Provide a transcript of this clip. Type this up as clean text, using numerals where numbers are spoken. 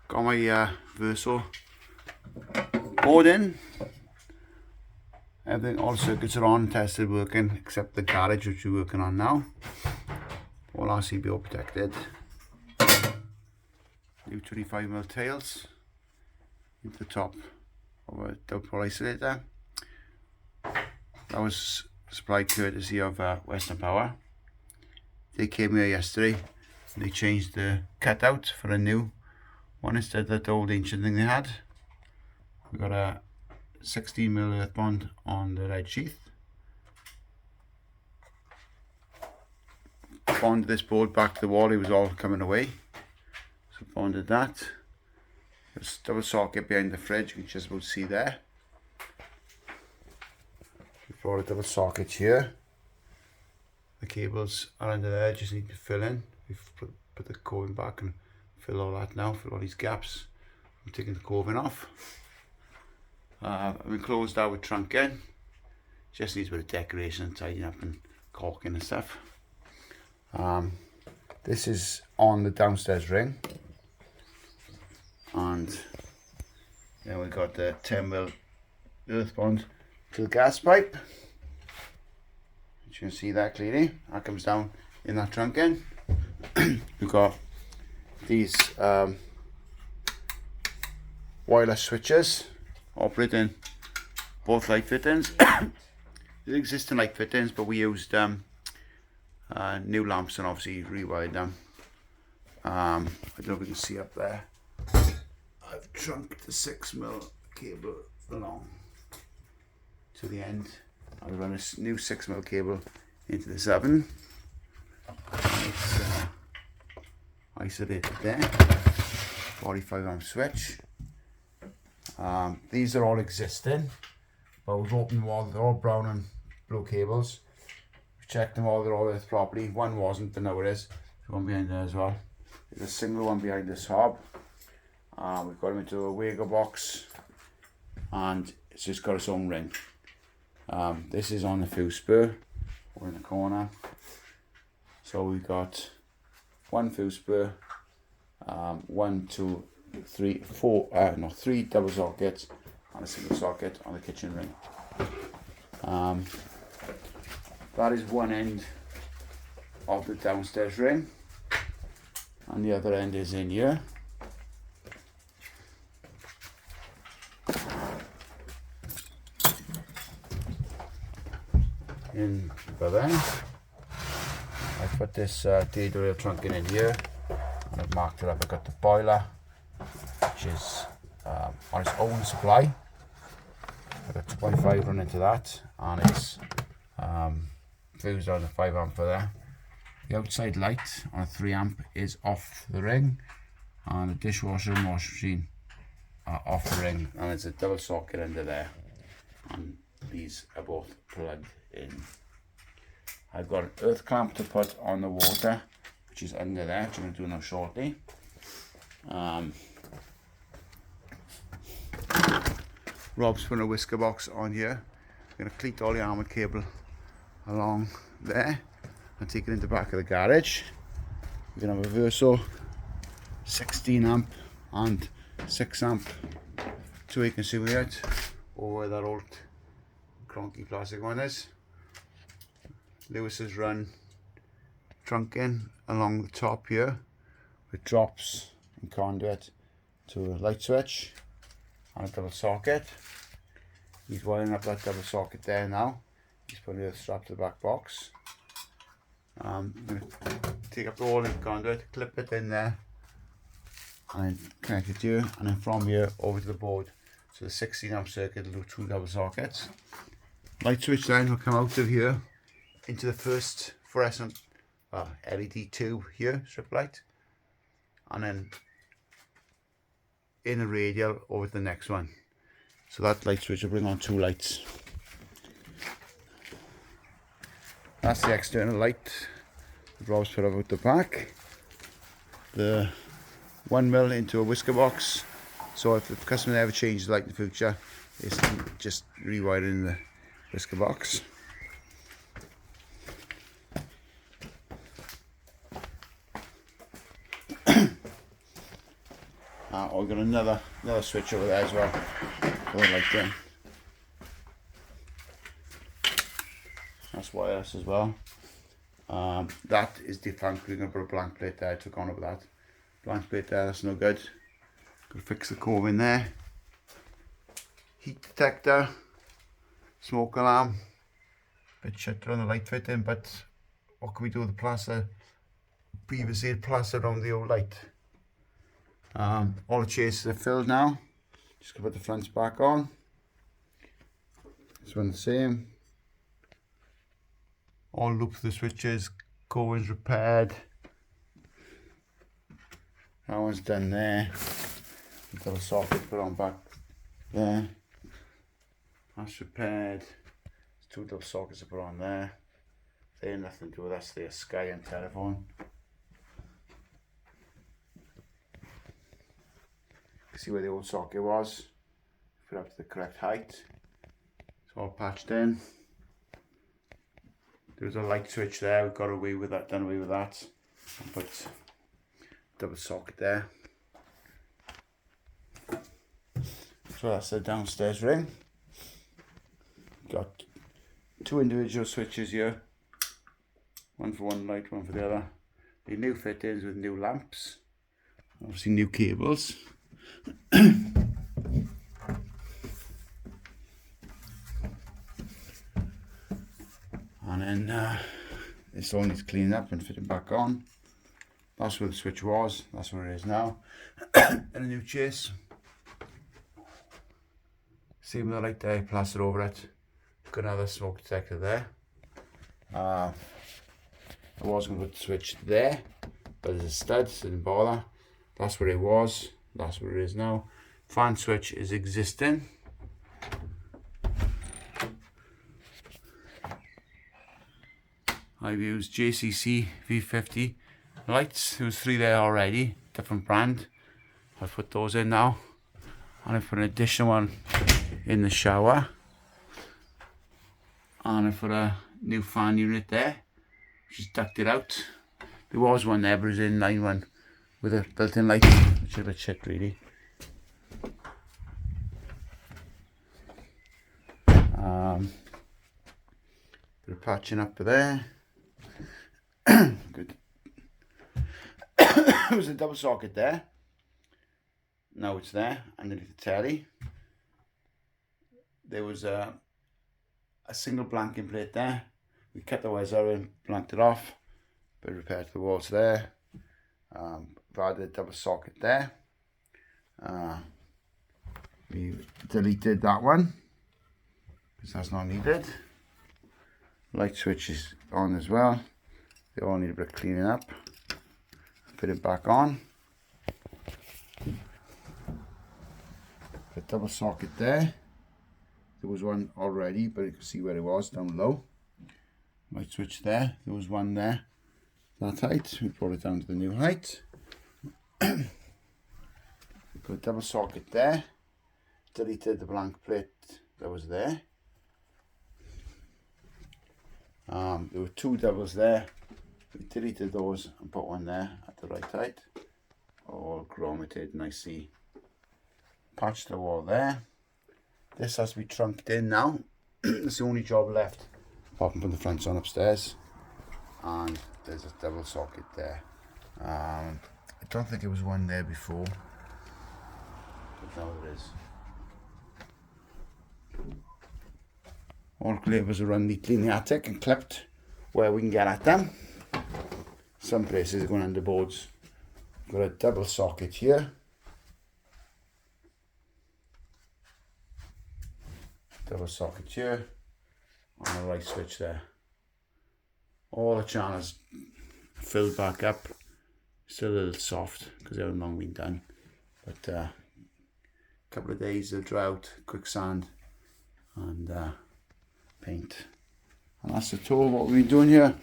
got my Verso board in. Everything, all circuits are on, tested, working, except the garage which we're working on now. All RCBO protected. New 25mm tails into the top of a double isolator. That was supplied courtesy of Western Power. They came here yesterday and they changed the cutout for a new one instead of that old ancient thing they had. We got a 16mm earth bond on the red sheath. Bonded this board back to the wall, it was all coming away. So bonded that. There's double socket behind the fridge, you can just about see there. We've brought a double socket here. The cables are under there, just need to fill in. We've put the coving back and fill all that now, fill all these gaps. I'm taking the coving off. I've enclosed that with trunk in. Just needs a bit of decoration and tidying up and caulking and stuff. This is on the downstairs ring. And then we've got the 10mm earth bond to the gas pipe. You can see that clearly. That comes down in that trunk end. We've got these wireless switches operating both light fittings. There's existing light fittings, but we used new lamps and obviously rewired them. I don't know if you can see up there. I've trunked the 6mm cable along to the end. I'll run a new 6mm cable into this oven. It's isolated there. 45 amp switch. These are all existing, but we've opened them all. They're all brown and blue cables. We've checked them all, they're all earthed properly. One wasn't, but now it is. There's one behind there as well. There's a single one behind this hob. We've got them into a Wago box, and it's just got its own ring. This is on the fuse spur over in the corner. So we've got one fuse spur, 1, 2, 3, 4, no, 3 double sockets and a single socket on the kitchen ring. That is one end of the downstairs ring, and the other end is in here. In by then, I put this diesel rail trunking in here, and I've marked it up. I've got the boiler, which is on its own supply. I've got 2.5 run into that, and it's fused on a 5 amp for there. The outside light on a 3 amp is off the ring, and the dishwasher and washing machine are off the ring, and it's a double socket under there, and these are both plugged in. I've got an earth clamp to put on the water, which is under there, which I'm going to do now shortly. Rob's put a whisker box on here. I'm going to cleat all the armoured cable along there and take it into the back of the garage. We're going to have a Verso 16 amp and 6 amp 2-way consumer unit over that old cronky plastic one is. Lewis has run trunk in along the top here with drops and conduit to a light switch and a double socket. He's wiring up that double socket there now. He's putting the strap to the back box. I'm going to take up the wall in the conduit, clip it in there, and connect it here, and then from here over to the board. So the 16 amp circuit will do 2 double sockets. Light switch then will come out of here into the first fluorescent LED tube here, strip light, and then in a radial over to the next one. So that light switch will bring on 2 lights. That's the external light that Rob's put out the back. The 1mm into a whisker box, so if the customer ever changes the light in the future, it's just rewiring the whisker box. We've got another switch over there as well for the light then. That's wireless as well. That is defunct. We're going to put a blank plate there. I took on over that. Blank plate there, that's no good. Got to fix the cove in there. Heat detector. Smoke alarm. Bit shitter on the light fitting, but what can we do with the plaster? Previously it plastered on the old light. All the chases are filled now. Just gonna put the fronts back on. This one's the same. All loops of the switches, covings repaired. That one's done there. Got a socket put on back there. That's repaired. There's two double sockets to put on there. They have nothing to do with us, they're Sky and telephone. See where the old socket was. Put it up to the correct height. It's all patched in. There was a light switch there, we got away with that, done away with that. And put double socket there. So that's the downstairs ring. Got two individual switches here. One for one light, one for the other. The new fittings with new lamps. Obviously new cables. And then this all needs cleaning up and fitting back on. That's where the switch was, that's where it is now. And a new chase. Same with the light there, plastered over it. Got another smoke detector there. I was going to put the switch there, but there's a stud, so didn't bother. That's where it was, that's where it is now. Fan switch is existing. I've used JCC V50 lights. There was 3 there already, different brand. I've put those in now. And I've put an additional one in the shower. And I've put a new fan unit there, which is ducted out. There was one there, but it was an inline one with a built-in light, which is a bit shit really. Bit of patching up there. Good. There was a double socket there. Now it's there underneath the telly. There was a single blanking plate there. We cut the wires out and blanked it off. Bit of repair to the walls there. I've added a double socket there. We deleted that one because that's not needed. Light switch is on as well. They all need a bit of cleaning up. Put it back on. Put a double socket there. There was one already, but you can see where it was down low. Light switch there. There was one there. That height. We brought it down to the new height. Put a double socket there. Deleted the blank plate that was there. There were 2 doubles there. We deleted those and put one there at the right height. All chromated nicely. Patched the wall there. This has to be trunked in now. It's the only job left, apart from putting the fronts on upstairs. And there's a double socket there. I don't think there was one there before, but now there is. All cables are run neatly in the attic and clipped where we can get at them. Some places are going under boards. Got a double socket here. Double socket here. And a light switch there. All the channels filled back up. Still a little soft because they haven't long been done. But a couple of days of drought, quick sand and paint. And that's the tour of what we've been doing here.